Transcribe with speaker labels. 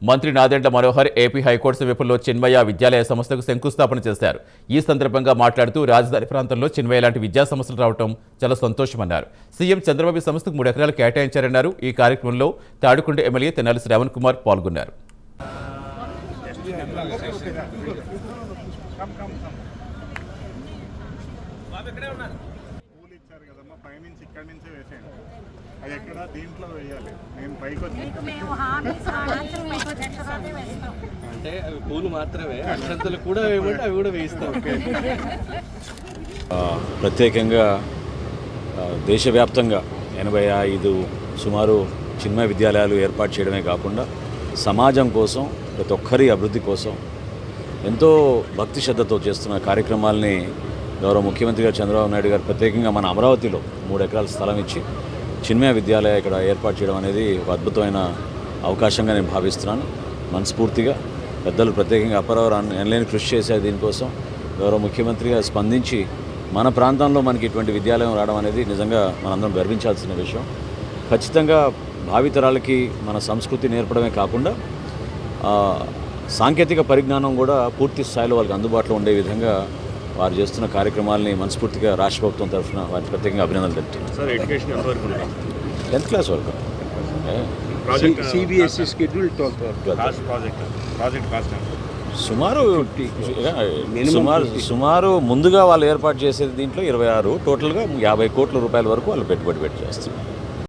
Speaker 1: మంత్రి Nadendla Manohar AP high court సమీపంలో చిన్మయ విద్యాలయ సంస్థకు శంకుస్థాపన చేశారు. ఈ సందర్భంగా మాట్లాడుతూ రాజధాని ప్రాంతంలో చిన్మయ లాంటి విద్యా సంస్థలు రావడం చాలా సంతోషమన్నారు. సీఎం చంద్రబాబు సంస్థకు 3 ఎకరాలు కేటాయించారన్నారు. ఈ కార్యక్రమంలో తాడికొండ ఎమ్మెల్యే తెనాలి శ్రావణ్ కుమార్ పాల్గొన్నారు.
Speaker 2: అంటే అవి పూలు మాత్రమే, అక్షంతలు కూడా వేయమంటే అవి కూడా వేయిస్తాం.
Speaker 3: ప్రత్యేకంగా దేశవ్యాప్తంగా 85 సుమారు చిన్మయ విద్యాలయాలు ఏర్పాటు చేయడమే కాకుండా సమాజం కోసం, ప్రతి ఒక్కరి అభివృద్ధి కోసం ఎంతో భక్తి శ్రద్ధతో చేస్తున్న కార్యక్రమాల్ని గౌరవ ముఖ్యమంత్రి గారు చంద్రబాబు నాయుడు గారు ప్రత్యేకంగా మన అమరావతిలో 3 ఎకరాల స్థలం ఇచ్చి చిన్మయ విద్యాలయ ఇక్కడ ఏర్పాటు చేయడం అనేది ఒక అద్భుతమైన అవకాశంగా నేను భావిస్తున్నాను. మనస్ఫూర్తిగా పెద్దలు ప్రత్యేకంగా అప్పారావు ఎనలేని కృషి చేశారు. దీనికోసం గౌరవ ముఖ్యమంత్రిగా స్పందించి మన ప్రాంతంలో మనకి ఇటువంటి విద్యాలయం రావడం అనేది నిజంగా మనందరం గర్వించాల్సిన విషయం. ఖచ్చితంగా భావితరాలకి మన సంస్కృతి నేర్పడమే కాకుండా సాంకేతిక పరిజ్ఞానం కూడా పూర్తి స్థాయిలో వాళ్ళకి అందుబాటులో ఉండే విధంగా వారు చేస్తున్న కార్యక్రమాలని మనస్ఫూర్తిగా రాష్ట్ర ప్రభుత్వం తరఫున వారికి ప్రత్యేకంగా అభినందనలు తెలుపుతున్నాను.
Speaker 2: సార్, ఎడ్యుకేషన్ ఎంతవరకు
Speaker 3: 10th క్లాస్ వరకు.
Speaker 2: సిబిఎస్ఈ షెడ్యూల్
Speaker 3: సుమారు ముందుగా వాళ్ళు ఏర్పాటు చేసేది దీంట్లో 26, టోటల్గా 50 కోట్ల రూపాయల వరకు వాళ్ళు పెట్టుబడి పెట్టి చేస్తున్నారు.